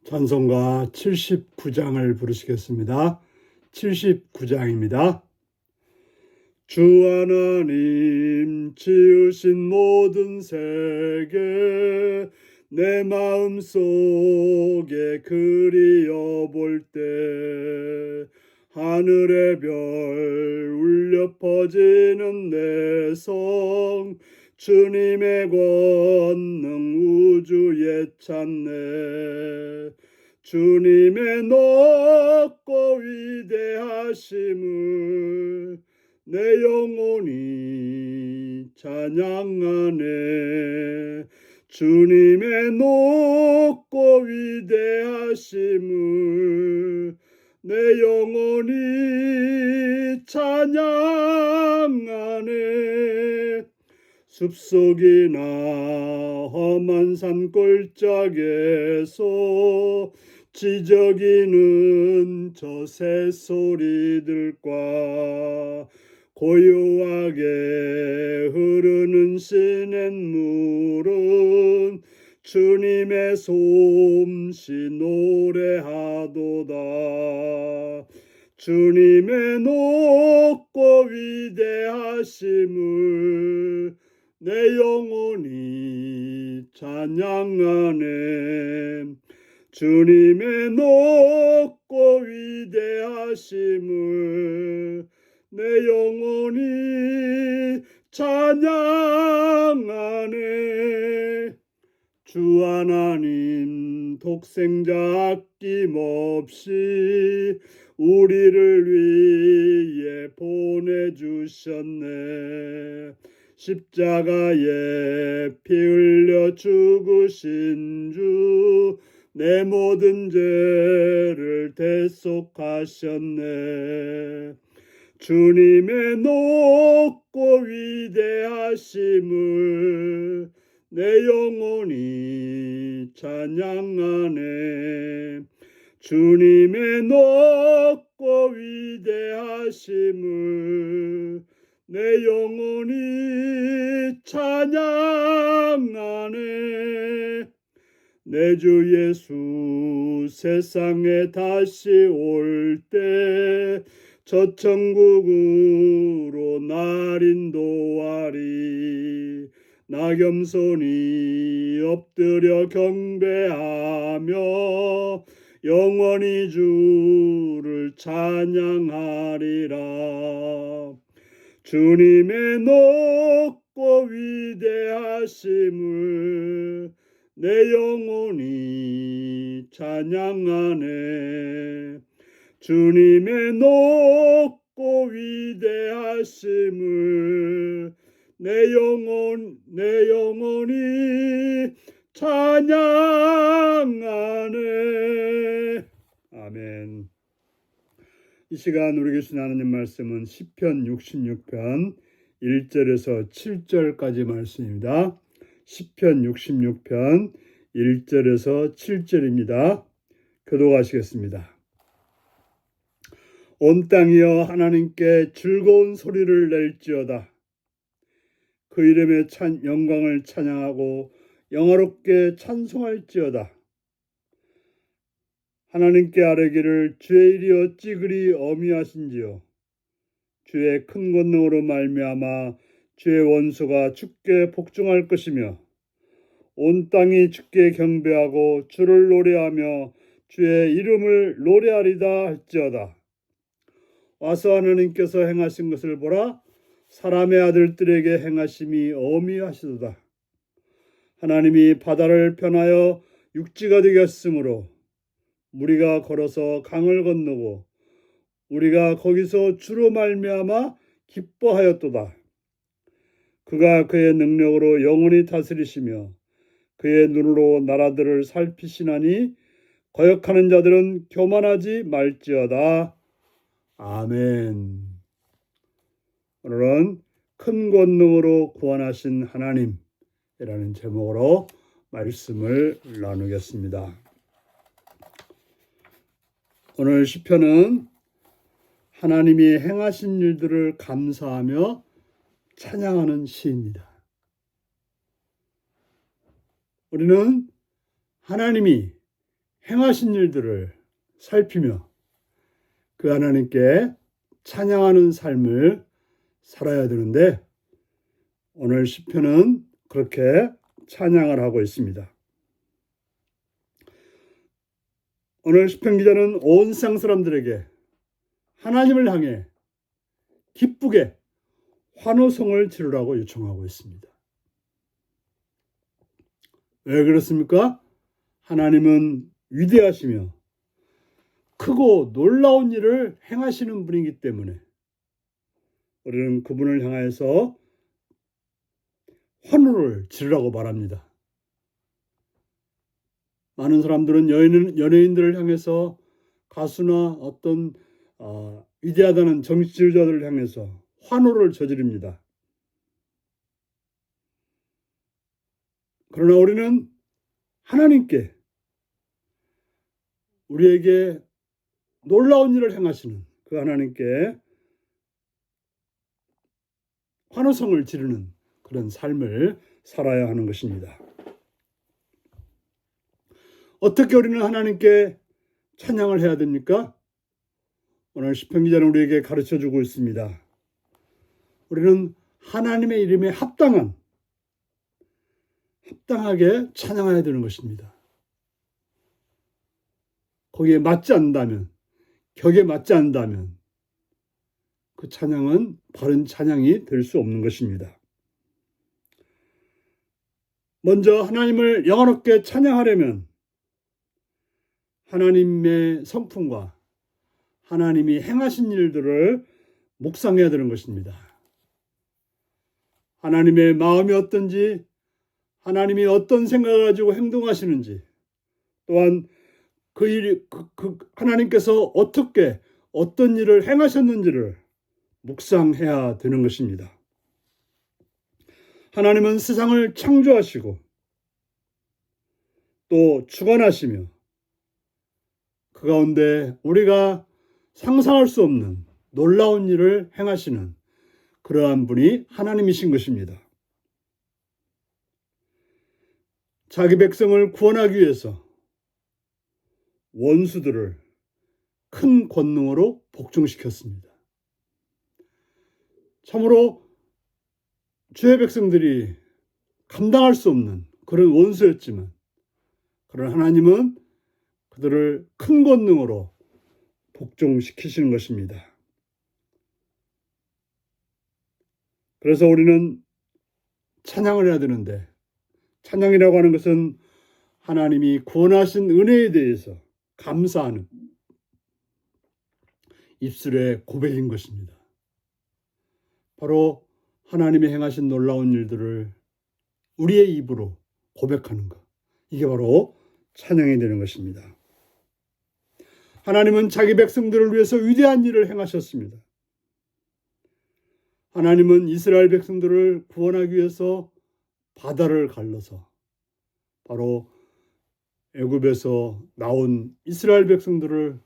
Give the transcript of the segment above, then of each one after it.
찬송가 79장을 부르시겠습니다. 79장입니다. 주 하나님 지으신 모든 세계 내 마음속에 그리어 볼 때 하늘의 별 울려 퍼지는 내 성 주님의 권능 우주에 찾네. 주님의 높고 위대하심을 내 영혼이 찬양하네. 주님의 높고 위대하심을 내 영혼이 찬양하네. 숲속이나 험한 산 골짜기에서 지저귀는 저 새소리들과 고요하게 흐르는 시냇물은 주님의 솜씨 노래하도다. 주님의 높고 위대하심을 내 영혼이 찬양하네. 주님의 높고 위대하심을 내 영혼이 찬양하네. 주 하나님 독생자 아낌없이 우리를 위해 보내주셨네. 십자가에 피 흘려 죽으신 주 내 모든 죄를 대속하셨네. 주님의 높고 위대하심을 내 영혼이 찬양하네. 주님의 높고 위대하심을 내 영혼이 찬양하네. 내 주 예수 세상에 다시 올 때 저 천국으로 날 인도하리. 나 겸손히 엎드려 경배하며 영원히 주를 찬양하리라. 주님의 높고 위대하심을 내 영혼이 찬양하네. 주님의 높고 위대하심을 내 영혼이 찬양하네. 아멘. 이 시간 우리 주신 하나님 말씀은 시편 66편 1절에서 7절까지 말씀입니다. 시편 66편 1절에서 7절입니다. 교독하시겠습니다. 온 땅이여 하나님께 즐거운 소리를 낼지어다. 그 이름의 영광을 찬양하고 영화롭게 찬송할지어다. 하나님께 아뢰기를 주의 일이 어찌 그리 어미하신지요. 주의 큰 권능으로 말미암아 주의 원수가 주께 복종할 것이며 온 땅이 주께 경배하고 주를 노래하며 주의 이름을 노래하리다 할지어다. 와서 하나님께서 행하신 것을 보라. 사람의 아들들에게 행하심이 어미하시도다. 하나님이 바다를 편하여 육지가 되게 하심으로 우리가 걸어서 강을 건너고 우리가 거기서 주로 말미암아 기뻐하였도다. 그가 그의 능력으로 영원히 다스리시며 그의 눈으로 나라들을 살피시나니 거역하는 자들은 교만하지 말지어다. 아멘. 오늘은 큰 권능으로 구원하신 하나님이라는 제목으로 말씀을 나누겠습니다. 오늘 시편은 하나님이 행하신 일들을 감사하며 찬양하는 시입니다. 우리는 하나님이 행하신 일들을 살피며 그 하나님께 찬양하는 삶을 살아야 되는데 오늘 시편은 그렇게 찬양을 하고 있습니다. 오늘 시편 기자는 온 세상 사람들에게 하나님을 향해 기쁘게 환호성을 지르라고 요청하고 있습니다. 왜 그렇습니까? 하나님은 위대하시며 크고 놀라운 일을 행하시는 분이기 때문에 우리는 그분을 향하여서 환호를 지르라고 말합니다. 많은 사람들은 연예인들을 향해서 가수나 어떤 위대하다는 정치 지도자들을 향해서 환호를 저지릅니다. 그러나 우리는 하나님께 우리에게 놀라운 일을 행하시는 그 하나님께 환호성을 지르는 그런 삶을 살아야 하는 것입니다. 어떻게 우리는 하나님께 찬양을 해야 됩니까? 오늘 시편 기자는 우리에게 가르쳐주고 있습니다. 우리는 하나님의 이름에 합당하게 찬양해야 되는 것입니다. 거기에 맞지 않는다면, 격에 맞지 않는다면 그 찬양은 바른 찬양이 될 수 없는 것입니다. 먼저 하나님을 영원롭게 찬양하려면 하나님의 성품과 하나님이 행하신 일들을 묵상해야 되는 것입니다. 하나님의 마음이 어떤지, 하나님이 어떤 생각을 가지고 행동하시는지, 또한 하나님께서 어떻게 어떤 일을 행하셨는지를 묵상해야 되는 것입니다. 하나님은 세상을 창조하시고 또 주관하시며 그 가운데 우리가 상상할 수 없는 놀라운 일을 행하시는 그러한 분이 하나님이신 것입니다. 자기 백성을 구원하기 위해서 원수들을 큰 권능으로 복종시켰습니다. 참으로 주의 백성들이 감당할 수 없는 그런 원수였지만 그런 하나님은 그들을 큰 권능으로 복종시키시는 것입니다. 그래서 우리는 찬양을 해야 되는데 찬양이라고 하는 것은 하나님이 구원하신 은혜에 대해서 감사하는 입술의 고백인 것입니다. 바로 하나님이 행하신 놀라운 일들을 우리의 입으로 고백하는 것. 이게 바로 찬양이 되는 것입니다. 하나님은 자기 백성들을 위해서 위대한 일을 행하셨습니다. 하나님은 이스라엘 백성들을 구원하기 위해서 바다를 갈라서 바로 애굽에서 나온 이스라엘 백성들을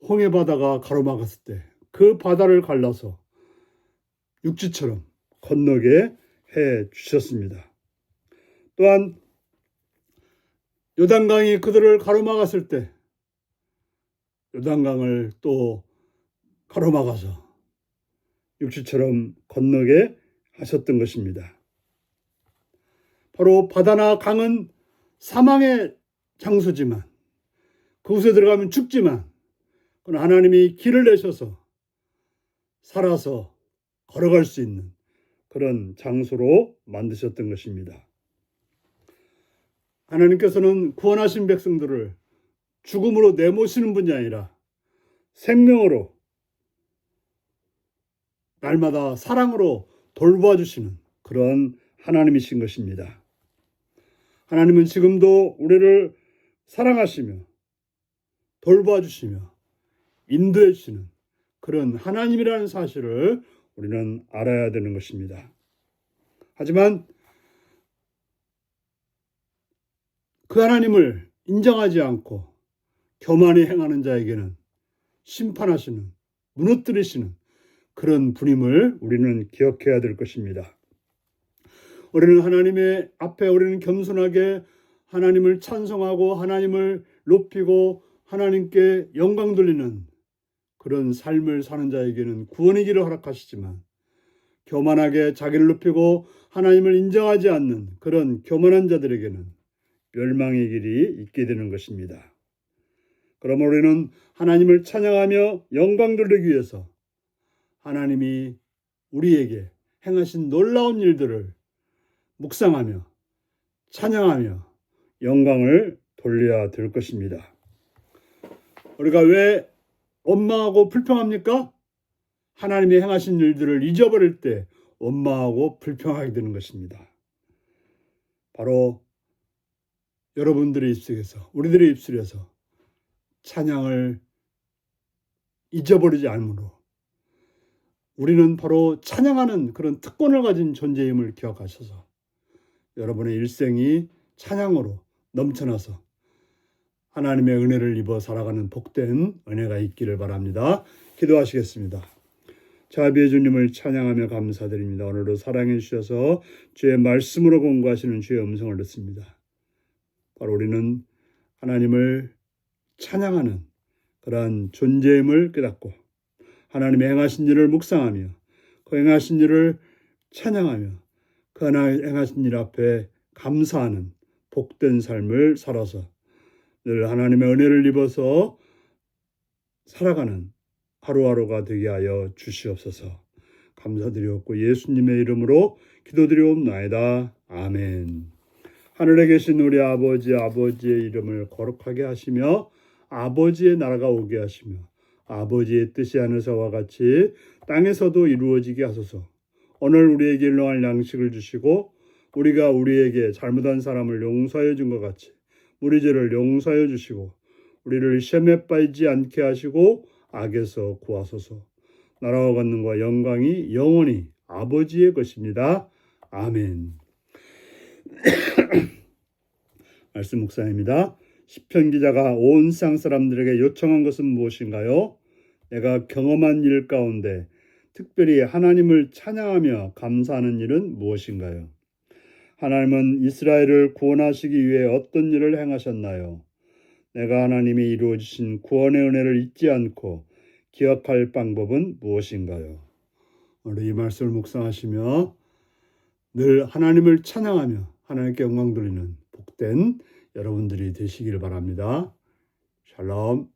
홍해 바다가 가로막았을 때 그 바다를 갈라서 육지처럼 건너게 해 주셨습니다. 또한 요단강이 그들을 가로막았을 때 요단강을 또 가로막아서 육지처럼 건너게 하셨던 것입니다. 바로 바다나 강은 사망의 장소지만 그곳에 들어가면 죽지만 그러나 하나님이 길을 내셔서 살아서 걸어갈 수 있는 그런 장소로 만드셨던 것입니다. 하나님께서는 구원하신 백성들을 죽음으로 내모시는 분이 아니라 생명으로 날마다 사랑으로 돌보아 주시는 그런 하나님이신 것입니다. 하나님은 지금도 우리를 사랑하시며 돌보아 주시며 인도해 주시는 그런 하나님이라는 사실을 우리는 알아야 되는 것입니다. 하지만 그 하나님을 인정하지 않고 교만히 행하는 자에게는 심판하시는, 무너뜨리시는 그런 분임을 우리는 기억해야 될 것입니다. 우리는 하나님의 앞에 우리는 겸손하게 하나님을 찬송하고 하나님을 높이고 하나님께 영광 돌리는 그런 삶을 사는 자에게는 구원의 길을 허락하시지만, 교만하게 자기를 높이고 하나님을 인정하지 않는 그런 교만한 자들에게는 멸망의 길이 있게 되는 것입니다. 그러므로 우리는 하나님을 찬양하며 영광 돌리기 위해서 하나님이 우리에게 행하신 놀라운 일들을 묵상하며 찬양하며 영광을 돌려야 될 것입니다. 우리가 왜 원망하고 불평합니까? 하나님이 행하신 일들을 잊어버릴 때 원망하고 불평하게 되는 것입니다. 바로 여러분들의 입술에서, 우리들의 입술에서 찬양을 잊어버리지 않으므로 우리는 바로 찬양하는 그런 특권을 가진 존재임을 기억하셔서 여러분의 일생이 찬양으로 넘쳐나서 하나님의 은혜를 입어 살아가는 복된 은혜가 있기를 바랍니다. 기도하시겠습니다. 자비의 주님을 찬양하며 감사드립니다. 오늘도 사랑해 주셔서 주의 말씀으로 공부하시는 주의 음성을 듣습니다. 바로 우리는 하나님을 찬양하는 그러한 존재임을 깨닫고 하나님의 행하신 일을 묵상하며 그 행하신 일을 찬양하며 그 행하신 일 앞에 감사하는 복된 삶을 살아서 늘 하나님의 은혜를 입어서 살아가는 하루하루가 되게 하여 주시옵소서. 감사드리옵고 예수님의 이름으로 기도드리옵나이다. 아멘. 하늘에 계신 우리 아버지의 이름을 거룩하게 하시며 아버지의 나라가 오게 하시며 아버지의 뜻이 하늘에서와 같이 땅에서도 이루어지게 하소서. 오늘 우리에게 일용할 양식을 주시고 우리가 우리에게 잘못한 사람을 용서해 준 것 같이 우리 죄를 용서해 주시고 우리를 시험에 빠지지 않게 하시고 악에서 구하소서. 나라와 권능과 영광이 영원히 아버지의 것입니다. 아멘. 말씀 묵상입니다. 시편 기자가 온 세상 사람들에게 요청한 것은 무엇인가요? 내가 경험한 일 가운데 특별히 하나님을 찬양하며 감사하는 일은 무엇인가요? 하나님은 이스라엘을 구원하시기 위해 어떤 일을 행하셨나요? 내가 하나님이 이루어 주신 구원의 은혜를 잊지 않고 기억할 방법은 무엇인가요? 오늘 이 말씀을 묵상하시며 늘 하나님을 찬양하며 하나님께 영광 돌리는 복된 여러분들이 되시길 바랍니다. 샬롬.